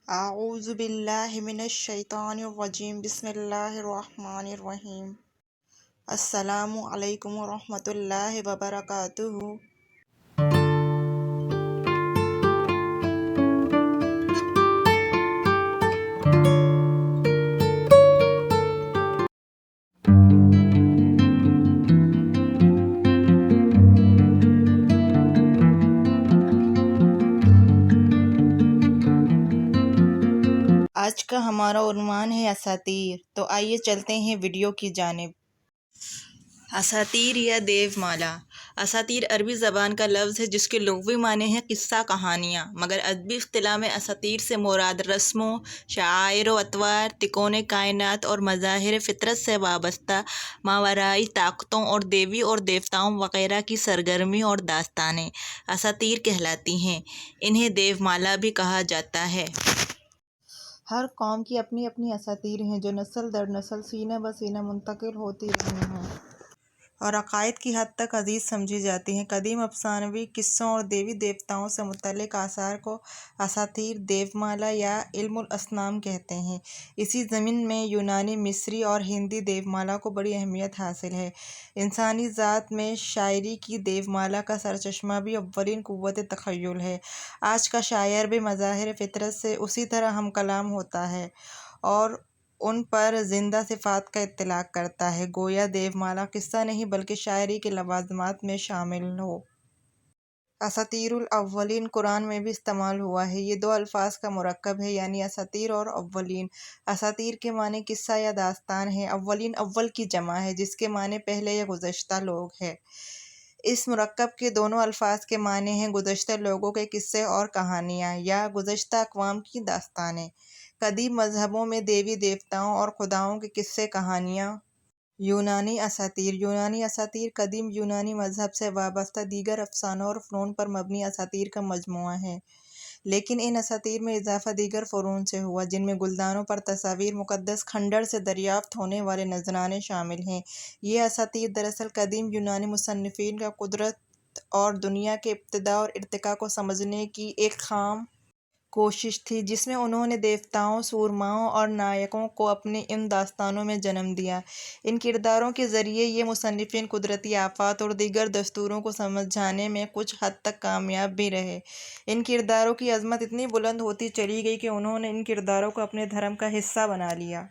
اعوذ باللہ من الشیطان الرجیم بسم اللہ الرحمن الرحیم السلام علیکم ورحمۃ اللہ وبرکاتہ۔ آج کا ہمارا عنوان ہے اساطیر، تو آئیے چلتے ہیں ویڈیو کی جانب۔ اساطیر یا دیو مالا۔ اساطیر عربی زبان کا لفظ ہے جس کے لغوی معنی ہیں قصہ کہانیاں، مگر ادبی اصطلاح میں اساطیر سے مراد رسموں، شعائر و اطوار، تکون کائنات اور مظاہر فطرت سے وابستہ ماورائی طاقتوں اور دیوی اور دیوتاؤں وغیرہ کی سرگرمی اور داستانیں اساطیر کہلاتی ہیں۔ انہیں دیو مالا بھی کہا جاتا ہے۔ ہر قوم کی اپنی اپنی اساطیر ہیں جو نسل در نسل سینہ بہ سینہ منتقل ہوتی رہی ہیں اور عقائد کی حد تک عزیز سمجھی جاتی ہیں۔ قدیم افسانوی قصوں اور دیوی دیوتاؤں سے متعلق آثار کو اساطیر، دیو مالا یا علم الاصنام کہتے ہیں۔ اسی ضمن میں یونانی، مصری اور ہندی دیو مالا کو بڑی اہمیت حاصل ہے۔ انسانی ذات میں شاعری کی دیو مالا کا سرچشمہ بھی اولین قوت تخیل ہے۔ آج کا شاعر بھی مظاہر فطرت سے اسی طرح ہم کلام ہوتا ہے اور ان پر زندہ صفات کا اطلاق کرتا ہے، گویا دیو مالا قصہ نہیں بلکہ شاعری کے لوازمات میں شامل ہو۔ اساطیر الاولین قرآن میں بھی استعمال ہوا ہے۔ یہ دو الفاظ کا مرکب ہے، یعنی اساطیر اور اولین۔ اساطیر کے معنی قصہ یا داستان ہے۔ اولین اول کی جمع ہے جس کے معنی پہلے یا گزشتہ لوگ ہے۔ اس مرکب کے دونوں الفاظ کے معنی ہیں گزشتہ لوگوں کے قصے اور کہانیاں یا گزشتہ اقوام کی داستانیں۔ قدیم مذہبوں میں دیوی دیوتاؤں اور خداؤں کے قصے کہانیاں۔ یونانی اساطیر۔ یونانی اساطیر قدیم یونانی مذہب سے وابستہ دیگر افسانوں اور فنون پر مبنی اساطیر کا مجموعہ ہے، لیکن ان اساطیر میں اضافہ دیگر فنون سے ہوا جن میں گلدانوں پر تصاویر، مقدس کھنڈر سے دریافت ہونے والے نذرانے شامل ہیں۔ یہ اساطیر دراصل قدیم یونانی مصنفین کا قدرت اور دنیا کے ابتدا اور ارتقاء کو سمجھنے کی ایک خام کوشش تھی، جس میں انہوں نے دیوتاؤں، سورماؤں اور نائکوں کو اپنی ان داستانوں میں جنم دیا۔ ان کرداروں کے ذریعے یہ مصنفین قدرتی آفات اور دیگر دستوروں کو سمجھانے میں کچھ حد تک کامیاب بھی رہے۔ ان کرداروں کی عظمت اتنی بلند ہوتی چلی گئی کہ انہوں نے ان کرداروں کو اپنے دھرم کا حصہ بنا لیا۔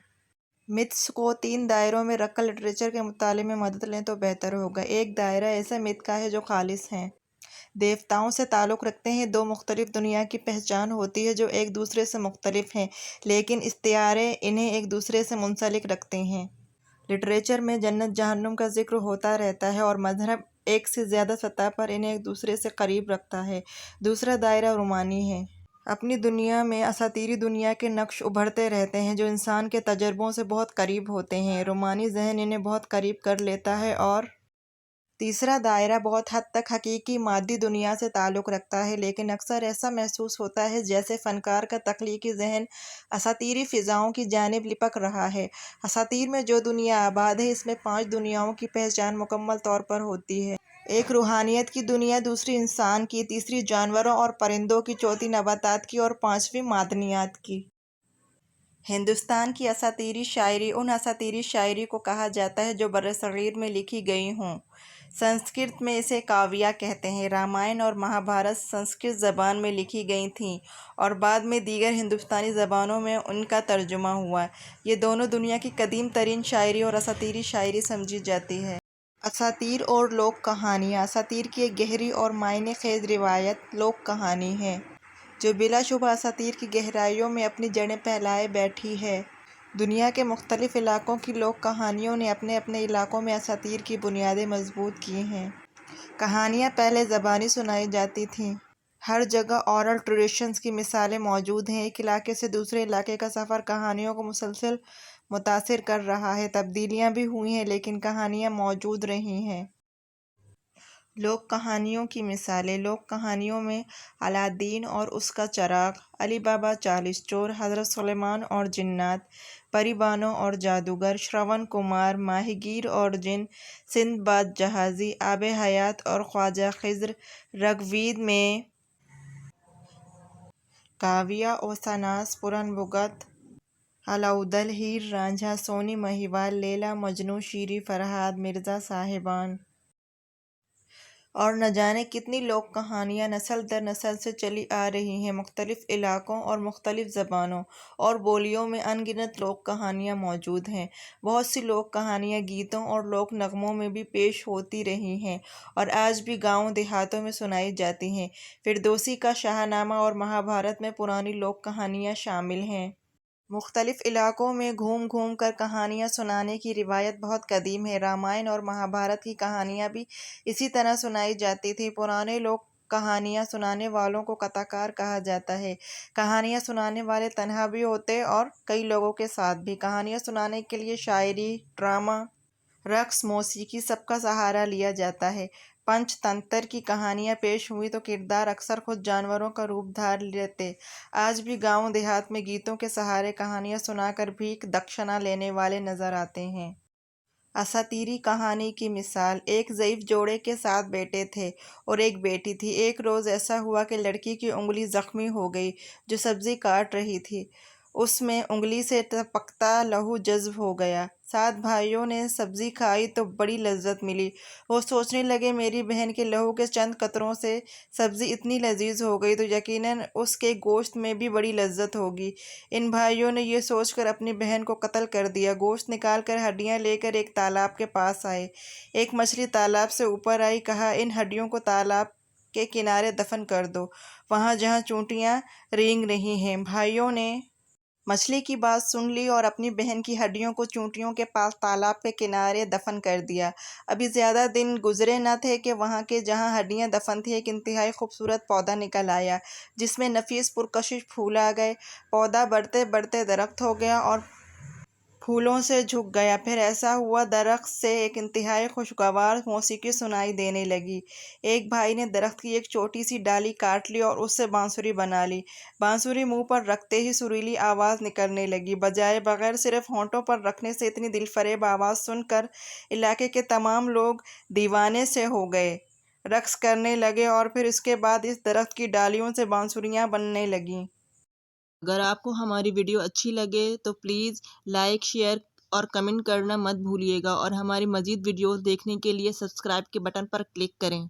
متس کو 3 دائروں میں رکھ کر لٹریچر کے مطالعے میں مدد لیں تو بہتر ہوگا۔ ایک دائرہ ایسے مت کا ہے جو خالص ہیں، دیوتاؤں سے تعلق رکھتے ہیں۔ 2 مختلف دنیا کی پہچان ہوتی ہے جو ایک دوسرے سے مختلف ہیں لیکن استعارے انہیں ایک دوسرے سے منسلک رکھتے ہیں۔ لٹریچر میں جنت جہنم کا ذکر ہوتا رہتا ہے اور مذہب ایک سے زیادہ سطح پر انہیں ایک دوسرے سے قریب رکھتا ہے۔ دوسرا دائرہ رومانی ہے۔ اپنی دنیا میں اساطیری دنیا کے نقش ابھرتے رہتے ہیں جو انسان کے تجربوں سے بہت قریب ہوتے ہیں۔ رومانی ذہن انہیں بہت قریب کر لیتا ہے۔ اور تیسرا دائرہ بہت حد تک حقیقی مادی دنیا سے تعلق رکھتا ہے، لیکن اکثر ایسا محسوس ہوتا ہے جیسے فنکار کا تخلیقی ذہن اساطیری فضاؤں کی جانب لپک رہا ہے۔ اساطیر میں جو دنیا آباد ہے اس میں 5 دنیاؤں کی پہچان مکمل طور پر ہوتی ہے۔ ایک روحانیت کی دنیا، دوسری انسان کی، تیسری جانوروں اور پرندوں کی، چوتھی نباتات کی اور 5ویں معدنیات کی۔ ہندوستان کی اساطیری شاعری ان اساطیری شاعری کو کہا جاتا ہے جو برصغیر میں لکھی گئی ہوں۔ سنسکرت میں اسے کاویہ کہتے ہیں۔ رامائن اور مہابھارت سنسکرت زبان میں لکھی گئی تھیں اور بعد میں دیگر ہندوستانی زبانوں میں ان کا ترجمہ ہوا۔ یہ دونوں دنیا کی قدیم ترین شاعری اور اساطیری شاعری سمجھی جاتی ہے۔ اساطیر اور لوک کہانیاں۔ اساطیر کی ایک گہری اور معنی خیز روایت لوک کہانی ہے جو بلا شبہ اساطیر کی گہرائیوں میں اپنی جڑیں پھیلائے بیٹھی ہے۔ دنیا کے مختلف علاقوں کی لوک کہانیوں نے اپنے اپنے علاقوں میں اساطیر کی بنیادیں مضبوط کی ہیں۔ کہانیاں پہلے زبانی سنائی جاتی تھیں۔ ہر جگہ اورل ٹریڈیشنز کی مثالیں موجود ہیں۔ ایک علاقے سے دوسرے علاقے کا سفر کہانیوں کو مسلسل متاثر کر رہا ہے۔ تبدیلیاں بھی ہوئی ہیں لیکن کہانیاں موجود رہی ہیں۔ لوک کہانیوں کی مثالیں۔ لوک کہانیوں میں الادین اور اس کا چراغ، علی بابا 40 چور، حضرت سلیمان اور جنات، پری بانو اور جادوگر، شرون کمار، ماہی گیر اور جن، سندباد جہازی، آب حیات اور خواجہ خضر۔ رگ وید میں کاویہ اور سناس پورن بھگت، علاؤدل، ہیر رانجھا، سونی مہیوال، لیلا مجنوں، شیری فرہاد، مرزا صاحبان اور نہ جانے کتنی لوک کہانیاں نسل در نسل سے چلی آ رہی ہیں۔ مختلف علاقوں اور مختلف زبانوں اور بولیوں میں ان گنت لوک کہانیاں موجود ہیں۔ بہت سی لوک کہانیاں گیتوں اور لوک نغموں میں بھی پیش ہوتی رہی ہیں اور آج بھی گاؤں دیہاتوں میں سنائی جاتی ہیں۔ فردوسی کا شاہ نامہ اور مہابھارت میں پرانی لوک کہانیاں شامل ہیں۔ مختلف علاقوں میں گھوم گھوم کر کہانیاں سنانے کی روایت بہت قدیم ہے۔ رامائن اور مہابھارت کی کہانیاں بھی اسی طرح سنائی جاتی تھیں۔ پرانے لوگ کہانیاں سنانے والوں کو کتھاکار کہا جاتا ہے۔ کہانیاں سنانے والے تنہا بھی ہوتے اور کئی لوگوں کے ساتھ بھی۔ کہانیاں سنانے کے لیے شاعری، ڈرامہ، رقص، موسیقی سب کا سہارا لیا جاتا ہے۔ پنچ تنتر کی کہانیاں پیش ہوئی تو کردار اکثر خود جانوروں کا روپ دھار لیتے۔ آج بھی گاؤں دیہات میں گیتوں کے سہارے کہانیاں سنا کر بھیک دکشنا لینے والے نظر آتے ہیں۔ اساطیری کہانی کی مثال: ایک ضعیف جوڑے کے 7 بیٹے تھے اور ایک بیٹی تھی۔ ایک روز ایسا ہوا کہ لڑکی کی انگلی زخمی ہو گئی جو سبزی کاٹ رہی تھی۔ اس میں انگلی سے ٹپکتا لہو جذب ہو گیا۔ 7 بھائیوں نے سبزی کھائی تو بڑی لذت ملی۔ وہ سوچنے لگے میری بہن کے لہو کے چند قطروں سے سبزی اتنی لذیذ ہو گئی تو یقیناً اس کے گوشت میں بھی بڑی لذت ہوگی۔ ان بھائیوں نے یہ سوچ کر اپنی بہن کو قتل کر دیا۔ گوشت نکال کر ہڈیاں لے کر ایک تالاب کے پاس آئے۔ ایک مچھلی تالاب سے اوپر آئی، کہا ان ہڈیوں کو تالاب کے کنارے دفن کر دو، وہاں جہاں چیونٹیاں رینگ رہی ہیں۔ بھائیوں نے مچھلی کی بات سن لی اور اپنی بہن کی ہڈیوں کو چیونٹیوں کے پاس تالاب کے کنارے دفن کر دیا۔ ابھی زیادہ دن گزرے نہ تھے کہ وہاں کے جہاں ہڈیاں دفن تھیں ایک انتہائی خوبصورت پودا نکل آیا جس میں نفیس پرکشش پھول آ گئے۔ پودا بڑھتے بڑھتے درخت ہو گیا اور پھولوں سے جھک گیا۔ پھر ایسا ہوا درخت سے ایک انتہائی خوشگوار موسیقی سنائی دینے لگی۔ ایک بھائی نے درخت کی ایک چھوٹی سی ڈالی کاٹ لی اور اس سے بانسری بنا لی۔ بانسری منہ پر رکھتے ہی سریلی آواز نکلنے لگی۔ بجائے بغیر صرف ہونٹوں پر رکھنے سے اتنی دل فریب آواز سن کر علاقے کے تمام لوگ دیوانے سے ہو گئے، رقص کرنے لگے اور پھر اس کے بعد اس درخت کی ڈالیوں سے بانسریاں بننے لگیں۔ اگر آپ کو ہماری ویڈیو اچھی لگے تو پلیز لائک، شیئر اور کمنٹ کرنا مت بھولیے گا اور ہماری مزید ویڈیوز دیکھنے کے لیے سبسکرائب کے بٹن پر کلک کریں۔